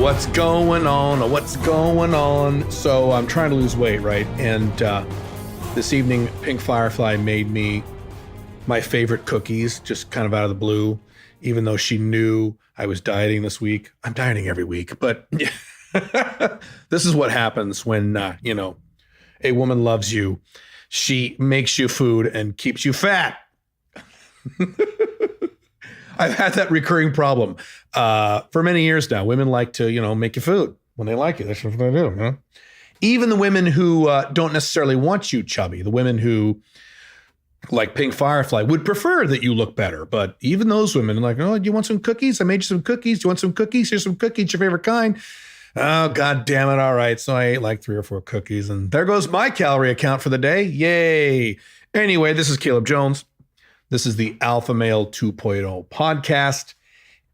What's going on? What's going on? So I'm trying to lose weight, right? And this evening, Pink Firefly made me my favorite cookies, just kind of out of the blue, even though she knew I was dieting this week. I'm dieting every week, but this is what happens when, a woman loves you. She makes you food and keeps you fat. I've had that recurring problem for many years now. Women like to, make you food when they like you. That's what they do. Huh? Even the women who don't necessarily want you chubby, the women who, like Pink Firefly, would prefer that you look better. But even those women are like, oh, do you want some cookies? I made you some cookies. Do you want some cookies? Here's some cookies, your favorite kind. Oh, God damn it. All right. So I ate like 3 or 4 cookies and there goes my calorie account for the day. Yay. Anyway, this is Caleb Jones. This is the Alpha Male 2.0 podcast.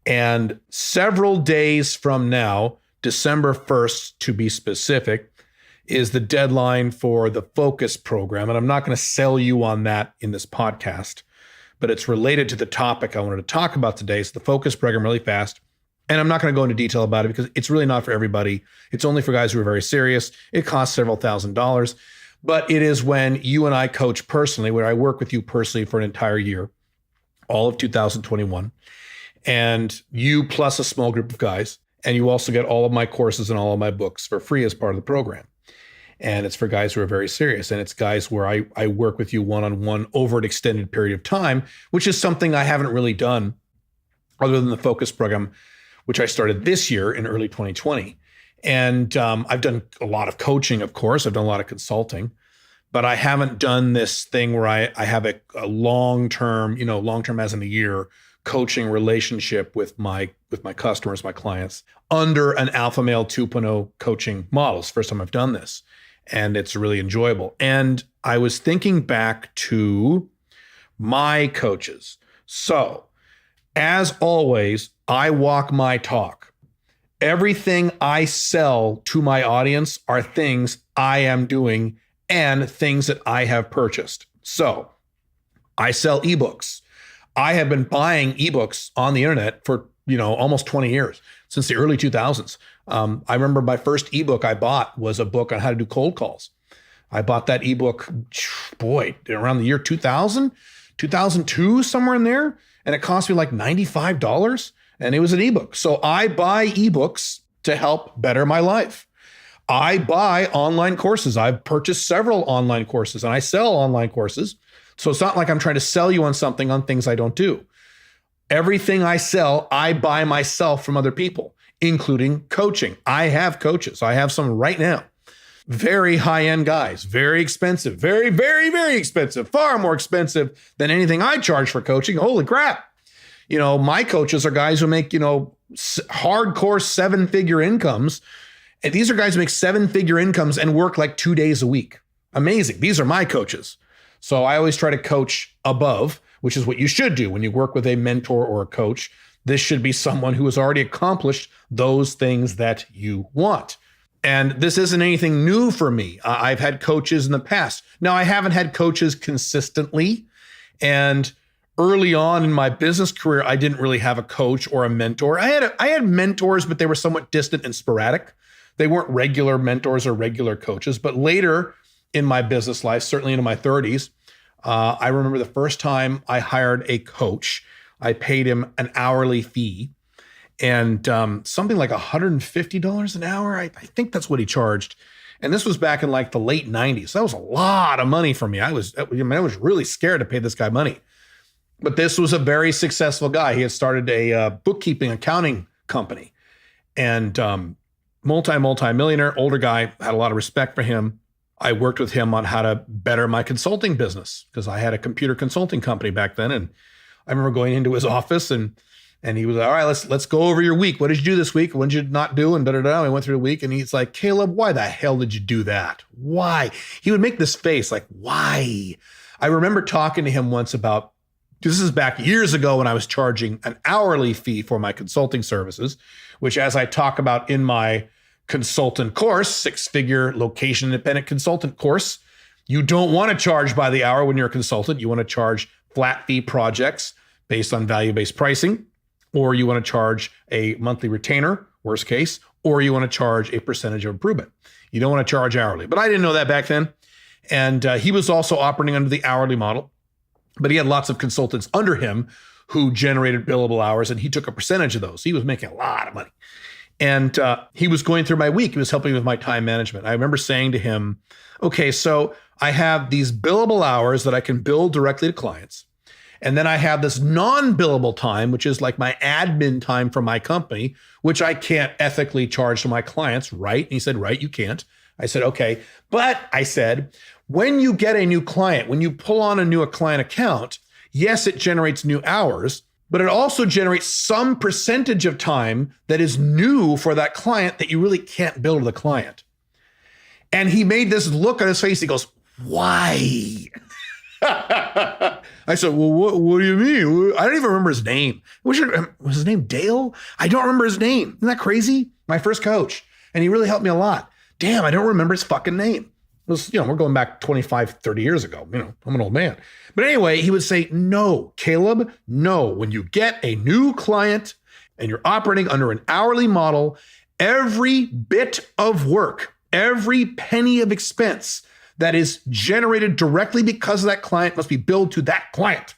And several days from now, December 1st to be specific, is the deadline for the Focus program. And I'm not going to sell you on that in this podcast, but it's related to the topic I wanted to talk about today. So the Focus program, really fast. And I'm not going to go into detail about it because it's really not for everybody. It's only for guys who are very serious. It costs several $1,000s. But it is when you and I coach personally, where I work with you personally for an entire year, all of 2021, and you plus a small group of guys, and you also get all of my courses and all of my books for free as part of the program. And it's for guys who are very serious, and it's guys where I work with you one-on-one over an extended period of time, which is something I haven't really done other than the Focus program, which I started this year in early 2020. And I've done a lot of coaching, of course. I've done a lot of consulting, but I haven't done this thing where I have a long-term, long-term as in a year, coaching relationship with my customers, my clients, under an Alpha Male 2.0 coaching model. It's the first time I've done this, and it's really enjoyable. And I was thinking back to my coaches. So, as always, I walk my talk. Everything I sell to my audience are things I am doing and things that I have purchased. So I sell ebooks. I have been buying ebooks on the internet for, almost 20 years, since the early 2000s. I remember my first ebook I bought was a book on how to do cold calls. I bought that ebook, around the year 2000, 2002, somewhere in there. And it cost me like $95. And it was an ebook. So I buy ebooks to help better my life. I buy online courses. I've purchased several online courses and I sell online courses. So it's not like I'm trying to sell you on something on things I don't do. Everything I sell, I buy myself from other people, including coaching. I have coaches. I have some right now. Very high-end guys, very expensive, very, very, very expensive, far more expensive than anything I charge for coaching. Holy crap. My coaches are guys who make, hardcore 7-figure incomes. And these are guys who make 7-figure incomes and work like 2 days a week. Amazing. These are my coaches. So I always try to coach above, which is what you should do when you work with a mentor or a coach. This should be someone who has already accomplished those things that you want. And this isn't anything new for me. I've had coaches in the past. Now, I haven't had coaches consistently. And early on in my business career, I didn't really have a coach or a mentor. I had mentors, but they were somewhat distant and sporadic. They weren't regular mentors or regular coaches. But later in my business life, certainly into my 30s, I remember the first time I hired a coach. I paid him an hourly fee and something like $150 an hour. I think that's what he charged. And this was back in like the late 90s. That was a lot of money for me. I was really scared to pay this guy money. But this was a very successful guy. He had started a bookkeeping accounting company and multi-millionaire, older guy, had a lot of respect for him. I worked with him on how to better my consulting business because I had a computer consulting company back then. And I remember going into his office and he was like, all right, let's go over your week. What did you do this week? What did you not do? And da-da-da. We went through the week and he's like, Caleb, why the hell did you do that? Why? He would make this face like, why? I remember talking to him once about, this is back years ago when I was charging an hourly fee for my consulting services, which as I talk about in my consultant course, 6-figure location independent consultant course, you don't want to charge by the hour when you're a consultant. You want to charge flat fee projects based on value-based pricing, or you want to charge a monthly retainer, worst case, or you want to charge a percentage of improvement. You don't want to charge hourly. But I didn't know that back then. And he was also operating under the hourly model, but he had lots of consultants under him who generated billable hours, and he took a percentage of those. He was making a lot of money. And he was going through my week. He was helping me with my time management. I remember saying to him, okay, so I have these billable hours that I can bill directly to clients. And then I have this non-billable time, which is like my admin time for my company, which I can't ethically charge to my clients, right? And he said, right, you can't. I said, okay. But I said, when you get a new client, when you pull on a new client account, yes, it generates new hours, but it also generates some percentage of time that is new for that client that you really can't bill to the client. And he made this look on his face. He goes, why? I said, well, what do you mean? I don't even remember his name. Was his name Dale? I don't remember his name. Isn't that crazy? My first coach. And he really helped me a lot. Damn, I don't remember his fucking name. It was, we're going back 25, 30 years ago. I'm an old man. But anyway, he would say, no, Caleb, no. When you get a new client and you're operating under an hourly model, every bit of work, every penny of expense that is generated directly because of that client must be billed to that client.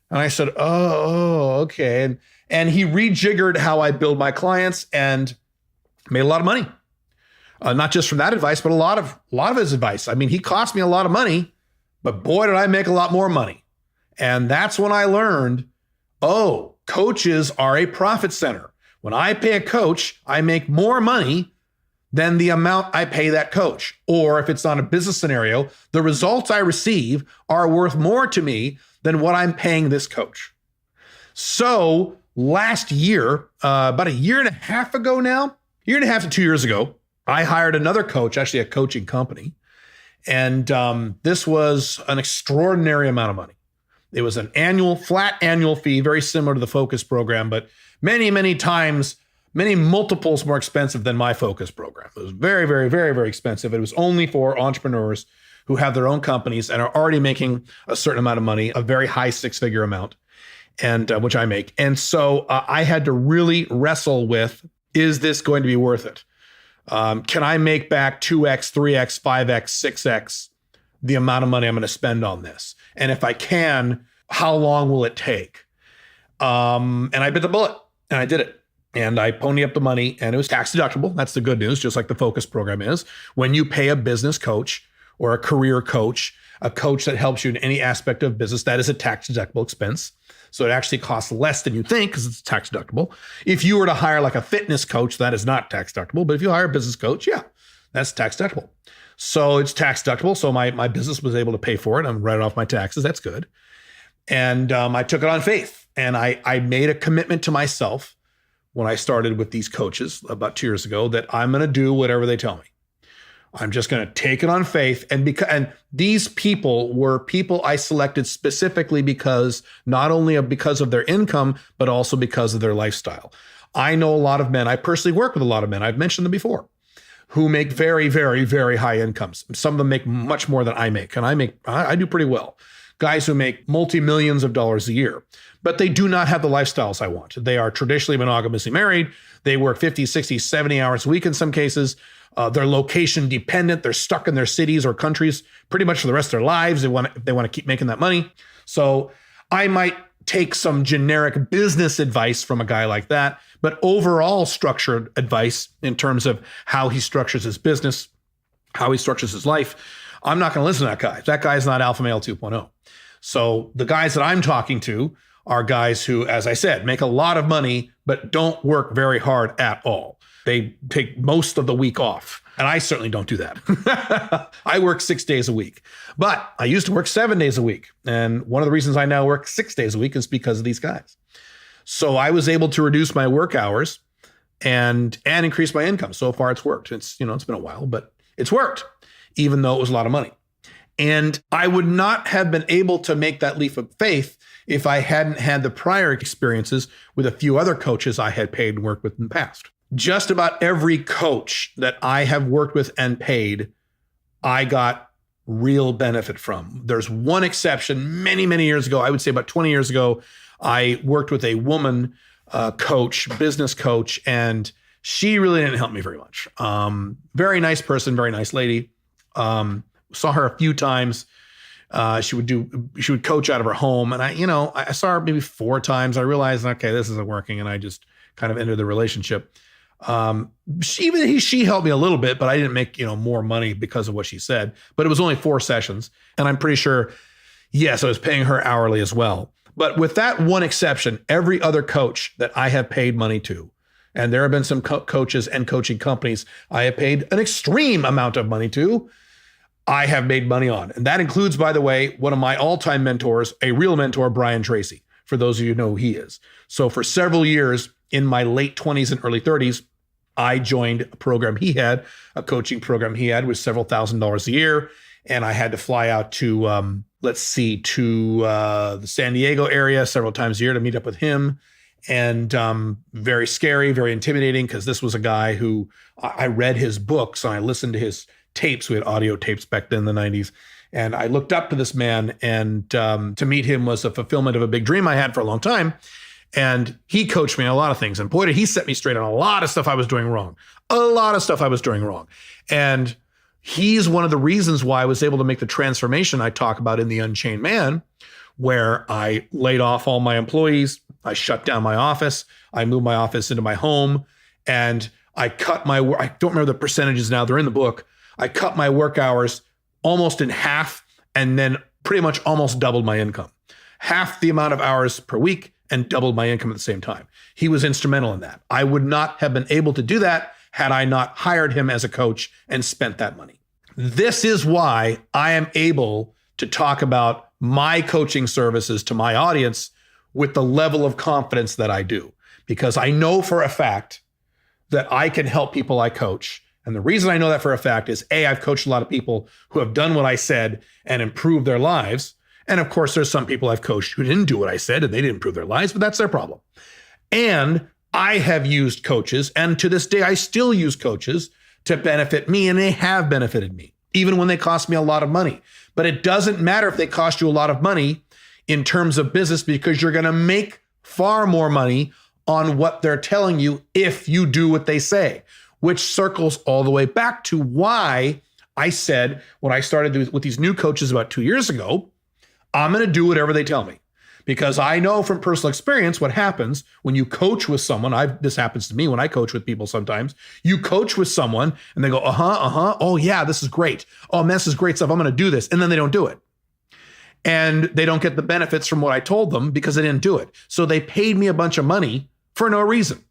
And I said, oh, okay. And he rejiggered how I build my clients and made a lot of money. Not just from that advice, but a lot of his advice. I mean, he cost me a lot of money, but boy, did I make a lot more money. And that's when I learned, oh, coaches are a profit center. When I pay a coach, I make more money than the amount I pay that coach. Or if it's not a business scenario, the results I receive are worth more to me than what I'm paying this coach. So last year, about a year and a half ago now, year and a half to 2 years ago, I hired another coach, actually a coaching company. And this was an extraordinary amount of money. It was an flat annual fee, very similar to the Focus program, but many, many times, many multiples more expensive than my Focus program. It was very, very, very, very expensive. It was only for entrepreneurs who have their own companies and are already making a certain amount of money, a very high six-figure amount, and which I make. And so I had to really wrestle with, is this going to be worth it? Can I make back 2x, 3x, 5x, 6x the amount of money I'm going to spend on this? And if I can, how long will it take? And I bit the bullet and I did it. And I ponied up the money and it was tax deductible. That's the good news, just like the Focus program is. When you pay a business coach or a career coach, a coach that helps you in any aspect of business, that is a tax deductible expense. So it actually costs less than you think because it's tax deductible. If you were to hire like a fitness coach, that is not tax deductible. But if you hire a business coach, yeah, that's tax deductible. So it's tax deductible. So my business was able to pay for it. I'm writing off my taxes. That's good. And I took it on faith. And I made a commitment to myself when I started with these coaches about 2 years ago that I'm going to do whatever they tell me. I'm just going to take it on faith. And these people were people I selected specifically because not only because of their income, but also because of their lifestyle. I know a lot of men. I personally work with a lot of men. I've mentioned them before, who make very, very, very high incomes. Some of them make much more than I make. And I do pretty well. Guys who make multi-millions of dollars a year, but they do not have the lifestyles I want. They are traditionally monogamously married. They work 50, 60, 70 hours a week in some cases. They're location dependent. They're stuck in their cities or countries pretty much for the rest of their lives. They want to keep making that money. So I might take some generic business advice from a guy like that, but overall structured advice in terms of how he structures his business, how he structures his life, I'm not going to listen to that guy. That guy is not Alpha Male 2.0. So the guys that I'm talking to are guys who, as I said, make a lot of money, but don't work very hard at all. They take most of the week off. And I certainly don't do that. I work 6 days a week, but I used to work 7 days a week. And one of the reasons I now work 6 days a week is because of these guys. So I was able to reduce my work hours and increase my income. So far it's worked. It's been a while, but it's worked, even though it was a lot of money. And I would not have been able to make that leap of faith if I hadn't had the prior experiences with a few other coaches I had paid and worked with in the past. Just about every coach that I have worked with and paid, I got real benefit from. There's one exception. Many, many years ago, I would say about 20 years ago, I worked with a woman coach, business coach, and She really didn't help me very much. Very nice person, very nice lady. Saw her a few times. She would coach out of her home. And I saw her maybe 4 times. I realized, okay, this isn't working. And I just kind of ended the relationship. She helped me a little bit, but I didn't make, more money because of what she said, but it was only 4 sessions. And I'm pretty sure, yes, I was paying her hourly as well. But with that one exception, every other coach that I have paid money to, and there have been some coaches and coaching companies I have paid an extreme amount of money to, I have made money on. And that includes, by the way, one of my all-time mentors, a real mentor, Brian Tracy, for those of you who know who he is. So for several years in my late 20s and early 30s, I joined a program he had, a coaching program he had with several $1,000s a year. And I had to fly out to, the San Diego area several times a year to meet up with him. And very scary, very intimidating, because this was a guy who I read his books and I listened to his tapes. We had audio tapes back then in the 90s. And I looked up to this man, and to meet him was a fulfillment of a big dream I had for a long time. And he coached me on a lot of things. And boy, did he set me straight on a lot of stuff I was doing wrong. And he's one of the reasons why I was able to make the transformation I talk about in The Unchained Man, where I laid off all my employees. I shut down my office. I moved my office into my home, and I cut my work. I don't remember the percentages now. They're in the book. I cut my work hours almost in half, and then pretty much almost doubled my income. Half the amount of hours per week and doubled my income at the same time. He was instrumental in that. I would not have been able to do that had I not hired him as a coach and spent that money. This is why I am able to talk about my coaching services to my audience with the level of confidence that I do, because I know for a fact that I can help people I coach. And the reason I know that for a fact is, A, I've coached a lot of people who have done what I said and improved their lives. And of course, there's some people I've coached who didn't do what I said and they didn't improve their lives, but that's their problem. And I have used coaches, and to this day, I still use coaches to benefit me, and they have benefited me, even when they cost me a lot of money. But it doesn't matter if they cost you a lot of money in terms of business, because you're going to make far more money on what they're telling you if you do what they say, which circles all the way back to why I said when I started with these new coaches about 2 years ago, I'm going to do whatever they tell me, because I know from personal experience what happens when you coach with someone. This happens to me when I coach with people sometimes. You coach with someone and they go, oh yeah, this is great. Oh man, this is great stuff. I'm going to do this. And then they don't do it. And they don't get the benefits from what I told them because they didn't do it. So they paid me a bunch of money for no reason.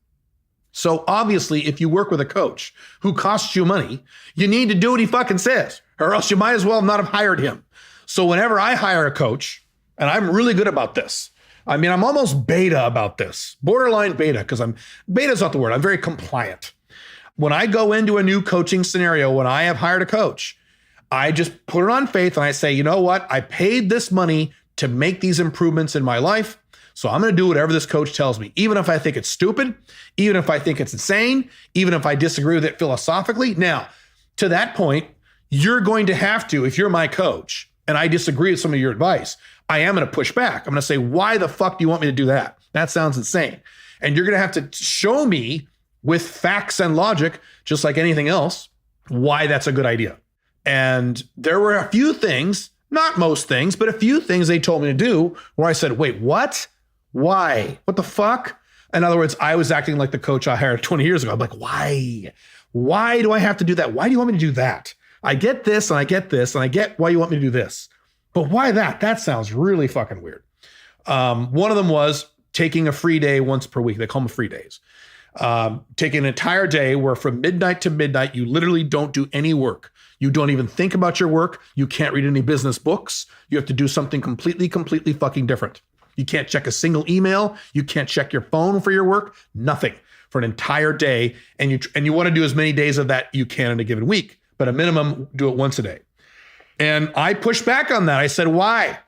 So obviously, if you work with a coach who costs you money, you need to do what he fucking says, or else you might as well not have hired him. So whenever I hire a coach, and I'm really good about this, I mean, I'm almost beta about this, borderline beta, because beta's not the word. I'm very compliant. When I go into a new coaching scenario, when I have hired a coach, I just put it on faith and I say, you know what? I paid this money to make these improvements in my life. So I'm going to do whatever this coach tells me, even if I think it's stupid, even if I think it's insane, even if I disagree with it philosophically. Now, to that point, you're going to have to, if you're my coach and I disagree with some of your advice, I am going to push back. I'm going to say, why the fuck do you want me to do that? That sounds insane. And you're going to have to show me with facts and logic, just like anything else, why that's a good idea. And there were a few things, not most things, but a few things they told me to do where I said, wait, what? Why? What the fuck? In other words, I was acting like the coach I hired 20 years ago. I'm like, why? Why do I have to do that? Why do you want me to do that? I get this and I get this and I get why you want me to do this. But why that? That sounds really fucking weird. One of them was taking a free day once per week. They call them free days. Taking an entire day where from midnight to midnight, you literally don't do any work. You don't even think about your work. You can't read any business books. You have to do something completely fucking different. You can't check a single email. You can't check your phone for your work. Nothing for an entire day. And you want to do as many days of that you can in a given week, but a minimum, do it once a day. And I pushed back on that. I said, why?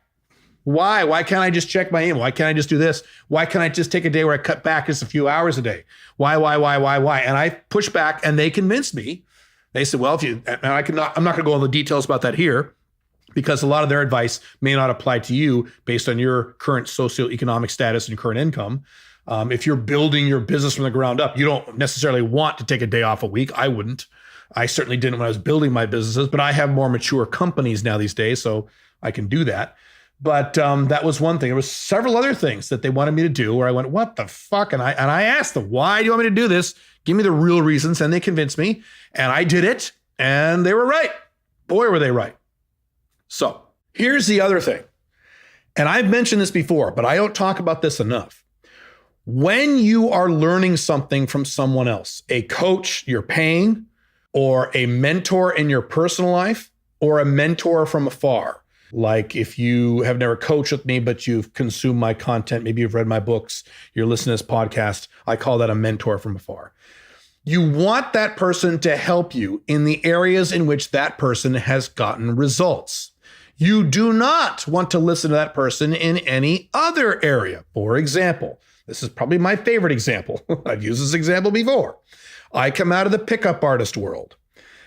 Why can't I just check my email? Why can't I just do this? Why can't I just take a day where I cut back just a few hours a day? Why? And I pushed back and they convinced me. They said, well, I'm not going to go into the details about that here, because a lot of their advice may not apply to you based on your current socioeconomic status and current income. If you're building your business from the ground up, you don't necessarily want to take a day off a week. I wouldn't. I certainly didn't when I was building my businesses, but I have more mature companies now these days, so I can do that. But that was one thing. There was several other things that they wanted me to do where I went, what the fuck? And I asked them, why do you want me to do this? Give me the real reasons. And they convinced me, and I did it, and they were right. Boy, were they right. So here's the other thing. And I've mentioned this before, but I don't talk about this enough. When you are learning something from someone else, a coach you're paying, or a mentor in your personal life, or a mentor from afar, like if you have never coached with me, but you've consumed my content, maybe you've read my books, you're listening to this podcast, I call that a mentor from afar. You want that person to help you in the areas in which that person has gotten results. You do not want to listen to that person in any other area. For example, this is probably my favorite example. I've used this example before. I come out of the pickup artist world.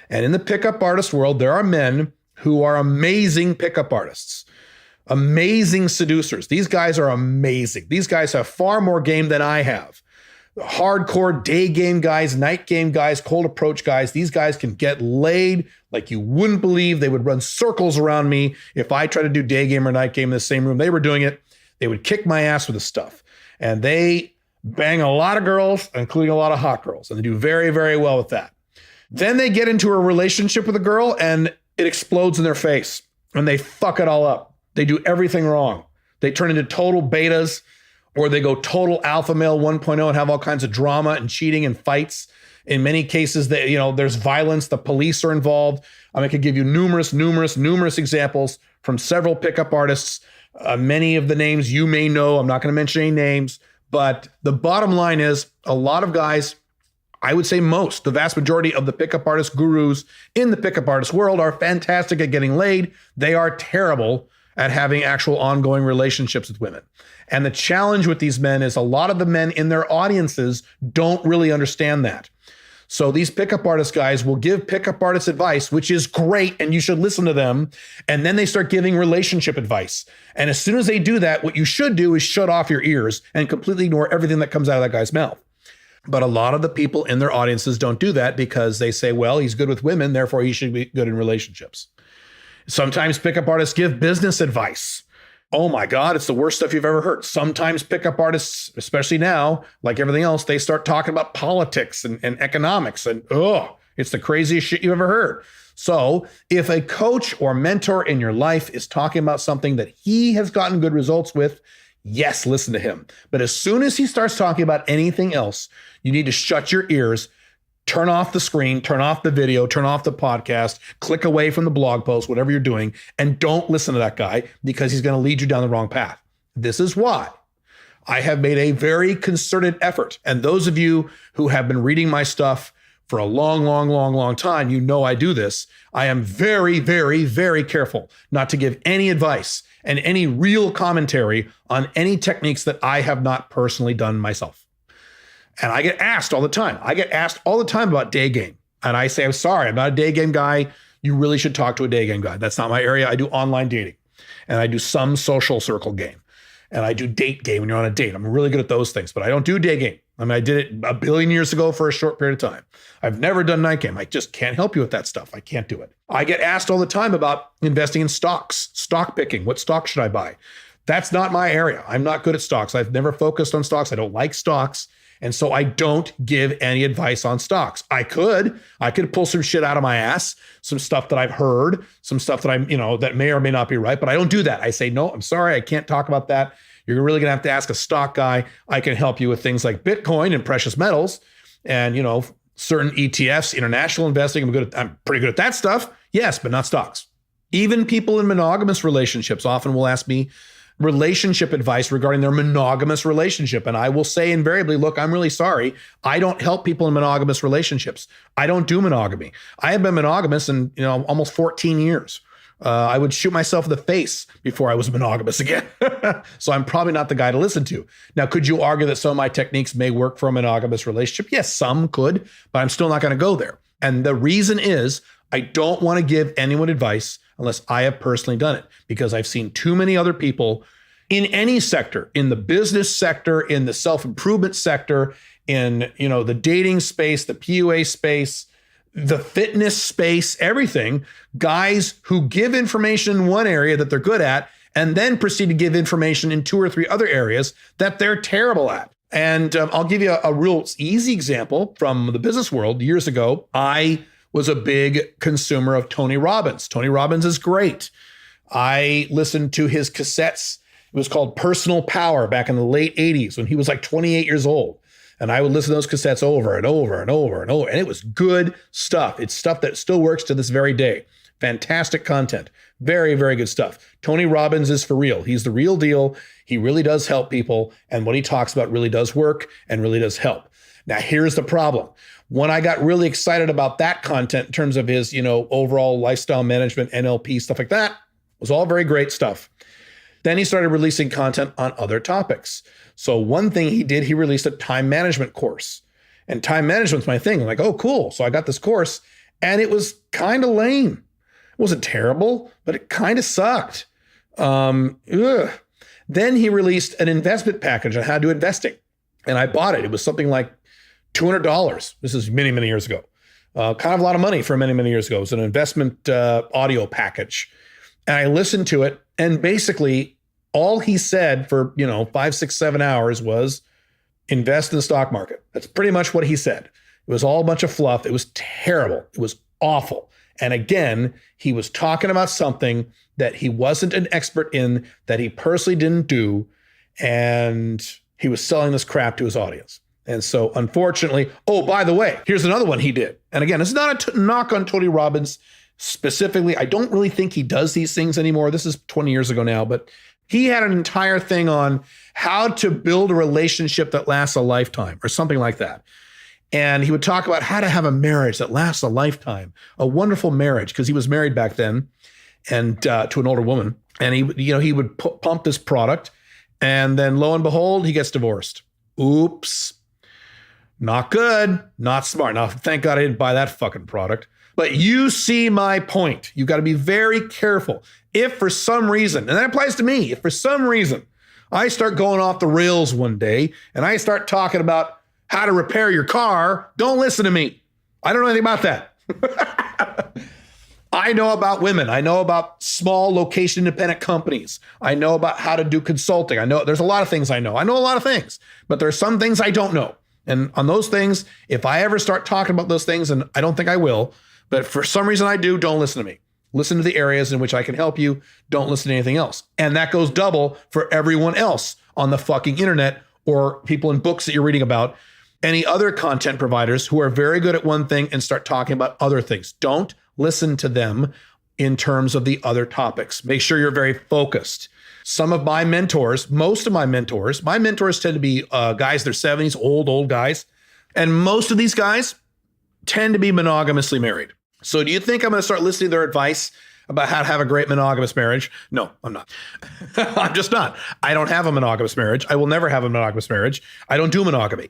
And in the pickup artist world, there are men who are amazing pickup artists, amazing seducers. These guys are amazing. These guys have far more game than I have. Hardcore day game guys, night game guys, cold approach guys. These guys can get laid like you wouldn't believe. They would run circles around me if I tried to do day game or night game in the same room. They were doing it. They would kick my ass with this stuff. And they bang a lot of girls, including a lot of hot girls. And they do very, very well with that. Then they get into a relationship with a girl and it explodes in their face. And they fuck it all up. They do everything wrong. They turn into total betas, or they go total alpha male 1.0 and have all kinds of drama and cheating and fights. In many cases, there's violence. The police are involved. I could give you numerous examples from several pickup artists. Many of the names you may know. I'm not going to mention any names. But the bottom line is a lot of guys, I would say the vast majority of the pickup artist gurus in the pickup artist world are fantastic at getting laid. They are terrible at having actual ongoing relationships with women. And the challenge with these men is a lot of the men in their audiences don't really understand that. So these pickup artist guys will give pickup artists advice, which is great, and you should listen to them. And then they start giving relationship advice. And as soon as they do that, what you should do is shut off your ears and completely ignore everything that comes out of that guy's mouth. But a lot of the people in their audiences don't do that because they say, well, he's good with women, therefore he should be good in relationships. Sometimes pickup artists give business advice. Oh my God, it's the worst stuff you've ever heard. Sometimes pickup artists, especially now, like everything else, they start talking about politics and economics, and it's the craziest shit you've ever heard. So if a coach or mentor in your life is talking about something that he has gotten good results with, yes, listen to him. But as soon as he starts talking about anything else, you need to shut your ears, turn off the screen, turn off the video, turn off the podcast, click away from the blog post, whatever you're doing, and don't listen to that guy because he's going to lead you down the wrong path. This is why I have made a very concerted effort. And those of you who have been reading my stuff for a long time, you know I do this. I am very, very, very careful not to give any advice and any real commentary on any techniques that I have not personally done myself. And I get asked all the time. About day game. And I say, I'm sorry, I'm not a day game guy. You really should talk to a day game guy. That's not my area. I do online dating. And I do some social circle game. And I do date game when you're on a date. I'm really good at those things, but I don't do day game. I did it a billion years ago for a short period of time. I've never done night game. I just can't help you with that stuff. I can't do it. I get asked all the time about investing in stocks, stock picking. What stock should I buy? That's not my area. I'm not good at stocks. I've never focused on stocks. I don't like stocks. And so I don't give any advice on stocks. I could pull some shit out of my ass, some stuff that I've heard, some stuff that that may or may not be right, but I don't do that. I say, no, I'm sorry, I can't talk about that. You're really gonna have to ask a stock guy. I can help you with things like Bitcoin and precious metals and, certain ETFs, international investing. I'm pretty good at that stuff. Yes, but not stocks. Even people in monogamous relationships often will ask me relationship advice regarding their monogamous relationship. And I will say invariably, look, I'm really sorry. I don't help people in monogamous relationships. I don't do monogamy. I have been monogamous in, almost 14 years. I would shoot myself in the face before I was monogamous again. So I'm probably not the guy to listen to. Now, could you argue that some of my techniques may work for a monogamous relationship? Yes, some could, but I'm still not going to go there. And the reason is I don't want to give anyone advice unless I have personally done it, because I've seen too many other people in any sector, in the business sector, in the self-improvement sector, in, the dating space, the PUA space, the fitness space, everything, guys who give information in one area that they're good at and then proceed to give information in 2 or 3 other areas that they're terrible at. And I'll give you a real easy example from the business world. Years ago, I was a big consumer of Tony Robbins. Tony Robbins is great. I listened to his cassettes. It was called Personal Power back in the late 80s when he was like 28 years old. And I would listen to those cassettes over and over and over and over. And it was good stuff. It's stuff that still works to this very day. Fantastic content. Very, very good stuff. Tony Robbins is for real. He's the real deal. He really does help people. And what he talks about really does work and really does help. Now, here's the problem. When I got really excited about that content in terms of his, overall lifestyle management, NLP, stuff like that, was all very great stuff. Then he started releasing content on other topics. So one thing he did, he released a time management course. And time management's my thing. I'm like, oh, cool. So I got this course and it was kind of lame. It wasn't terrible, but it kind of sucked. Then he released an investment package on how to do investing. And I bought it. It was something like $200. This is many, many years ago. Kind of a lot of money for many, many years ago. It was an investment audio package. And I listened to it. And basically, all he said for, 5, 6, 7 hours was invest in the stock market. That's pretty much what he said. It was all a bunch of fluff. It was terrible. It was awful. And again, he was talking about something that he wasn't an expert in, that he personally didn't do. And he was selling this crap to his audience. And so unfortunately, oh, by the way, here's another one he did. And again, it's not a knock on Tony Robbins specifically. I don't really think he does these things anymore. This is 20 years ago now, but he had an entire thing on how to build a relationship that lasts a lifetime or something like that. And he would talk about how to have a marriage that lasts a lifetime, a wonderful marriage, because he was married back then and to an older woman. And he would pump this product, and then lo and behold, he gets divorced. Oops. Not good, not smart. Now, thank God I didn't buy that fucking product. But you see my point. You've got to be very careful. If for some reason, and that applies to me, if for some reason I start going off the rails one day and I start talking about how to repair your car, don't listen to me. I don't know anything about that. I know about women. I know about small location independent companies. I know about how to do consulting. I know there's a lot of things I know. I know a lot of things, but there's some things I don't know. And on those things, if I ever start talking about those things, and I don't think I will, but for some reason I do, don't listen to me. Listen to the areas in which I can help you. Don't listen to anything else. And that goes double for everyone else on the fucking internet or people in books that you're reading about. Any other content providers who are very good at one thing and start talking about other things. Don't listen to them in terms of the other topics. Make sure you're very focused. Some of my mentors, most of my mentors tend to be guys in their 70s, old guys. And most of these guys tend to be monogamously married. So do you think I'm going to start listening to their advice about how to have a great monogamous marriage? No, I'm not. I'm just not. I don't have a monogamous marriage. I will never have a monogamous marriage. I don't do monogamy.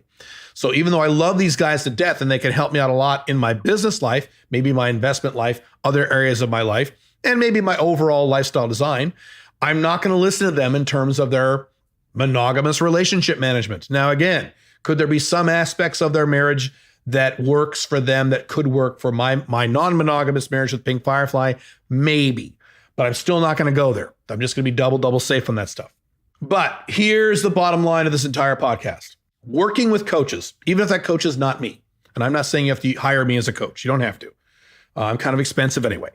So even though I love these guys to death and they can help me out a lot in my business life, maybe my investment life, other areas of my life, and maybe my overall lifestyle design, I'm not going to listen to them in terms of their monogamous relationship management. Now, again, could there be some aspects of their marriage that works for them that could work for my non-monogamous marriage with Pink Firefly? Maybe, but I'm still not going to go there. I'm just going to be double safe on that stuff. But here's the bottom line of this entire podcast. Working with coaches, even if that coach is not me, and I'm not saying you have to hire me as a coach. You don't have to. I'm kind of expensive anyway.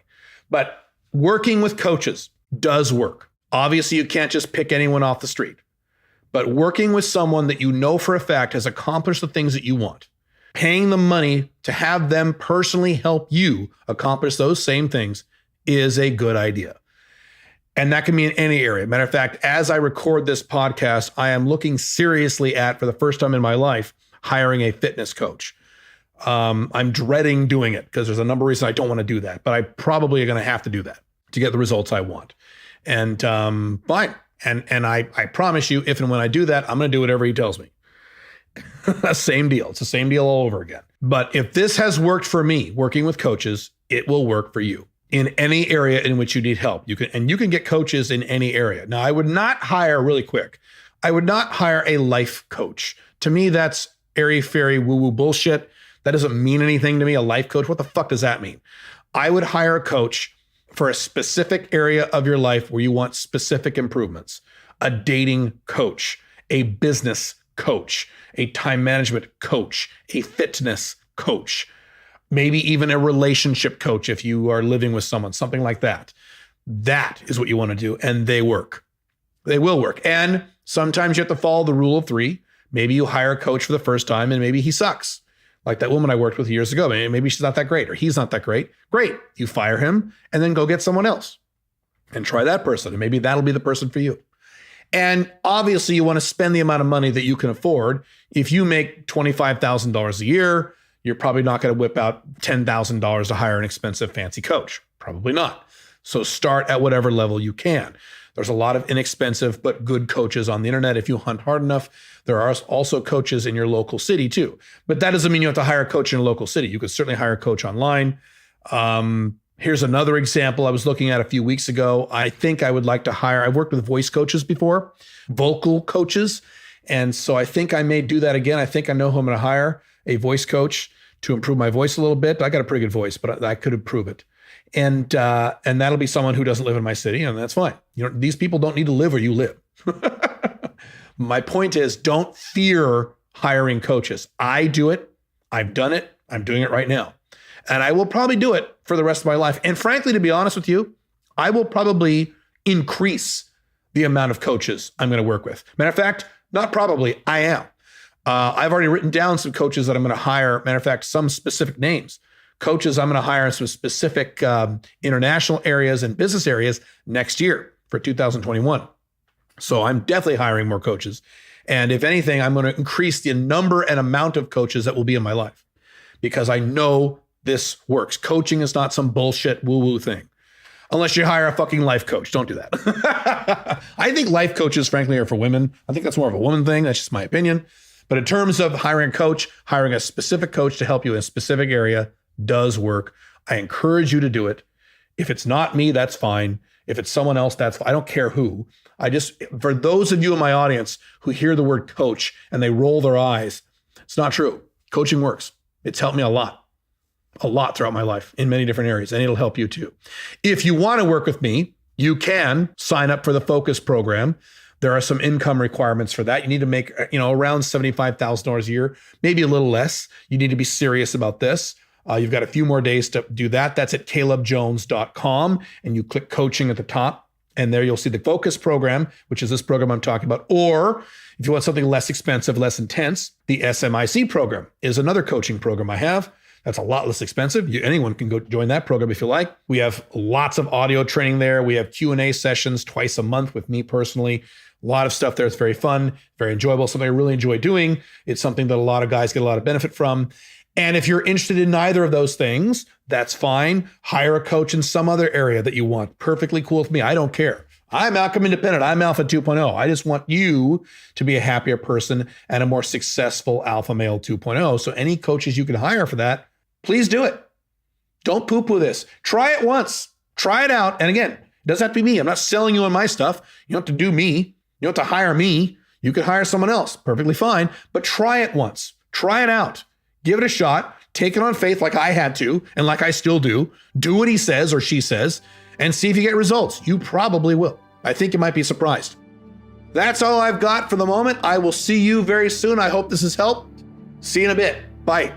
But working with coaches does work. Obviously, you can't just pick anyone off the street. But working with someone that you know for a fact has accomplished the things that you want, paying them money to have them personally help you accomplish those same things is a good idea. And that can be in any area. Matter of fact, as I record this podcast, I am looking seriously at, for the first time in my life, hiring a fitness coach. I'm dreading doing it because there's a number of reasons I don't want to do that, but I probably are going to have to do that to get the results I want. And fine. And I promise you, if and when I do that, I'm going to do whatever he tells me. Same deal. It's the same deal all over again. But if this has worked for me, working with coaches, it will work for you. in any area in which you need help. You can get coaches in any area. Now, I would not hire really quick. I would not hire a life coach. To me, that's airy-fairy woo-woo bullshit. That doesn't mean anything to me. A life coach, what the fuck does that mean? I would hire a coach for a specific area of your life where you want specific improvements. A dating coach, a business coach, a time management coach, a fitness coach, maybe even a relationship coach if you are living with someone, something like that. That is what you want to do, and they work. They will work. And sometimes you have to follow the rule of three. Maybe you hire a coach for the first time and maybe he sucks. Like that woman I worked with years ago. Maybe she's not that great or he's not that great. Great. You fire him and then go get someone else and try that person. And maybe that'll be the person for you. And obviously you want to spend the amount of money that you can afford. If you make $25,000 a year, you're probably not going to whip out $10,000 to hire an expensive fancy coach. Probably not. So start at whatever level you can. There's a lot of inexpensive but good coaches on the internet. If you hunt hard enough, there are also coaches in your local city too. But that doesn't mean you have to hire a coach in a local city. You could certainly hire a coach online. Here's another example I was looking at a few weeks ago. I think I would like to hire, I've worked with voice coaches before, vocal coaches. And so I think I may do that again. I think I know who I'm going to hire, a voice coach to improve my voice a little bit. I got a pretty good voice, but I could improve it. And that'll be someone who doesn't live in my city, and that's fine. You know, these people don't need to live where you live. My point is, don't fear hiring coaches. I do it. I've done it. I'm doing it right now. And I will probably do it for the rest of my life. And frankly, to be honest with you, I will probably increase the amount of coaches I'm going to work with. Matter of fact, not probably, I am. I've already written down some coaches that I'm going to hire. Matter of fact, some specific names. Coaches I'm going to hire in some specific international areas and business areas next year for 2021. So I'm definitely hiring more coaches. And if anything, I'm going to increase the number and amount of coaches that will be in my life because I know this works. Coaching is not some bullshit woo-woo thing. Unless you hire a fucking life coach. Don't do that. I think life coaches, frankly, are for women. I think that's more of a woman thing. That's just my opinion. But in terms of hiring a coach, hiring a specific coach to help you in a specific area does work. I encourage you to do it. If it's not me, that's fine. If it's someone else, that's fine. I don't care who. For those of you in my audience who hear the word coach and they roll their eyes, it's not true. Coaching works. It's helped me a lot throughout my life in many different areas, and it'll help you too. If you want to work with me, you can sign up for the Focus program. There are some income requirements for that. You need to make, around $75,000 a year, maybe a little less. You need to be serious about this. You've got a few more days to do that. That's at calebjones.com, and you click coaching at the top, and there you'll see the Focus program, which is this program I'm talking about. Or if you want something less expensive, less intense, the SMIC program is another coaching program I have. That's a lot less expensive. Anyone can go join that program if you like. We have lots of audio training there. We have Q&A sessions twice a month with me personally. A lot of stuff there. It's very fun, very enjoyable, something I really enjoy doing. It's something that a lot of guys get a lot of benefit from. And if you're interested in neither of those things, that's fine. Hire a coach in some other area that you want. Perfectly cool with me. I don't care. I'm Outcome Independent. I'm Alpha 2.0. I just want you to be a happier person and a more successful Alpha Male 2.0. So any coaches you can hire for that, please do it. Don't poo-poo this. Try it once. Try it out. And again, it doesn't have to be me. I'm not selling you on my stuff. You don't have to do me. You don't have to hire me. You could hire someone else. Perfectly fine. But try it once. Try it out. Give it a shot. Take it on faith like I had to and like I still do. Do what he says or she says and see if you get results. You probably will. I think you might be surprised. That's all I've got for the moment. I will see you very soon. I hope this has helped. See you in a bit. Bye.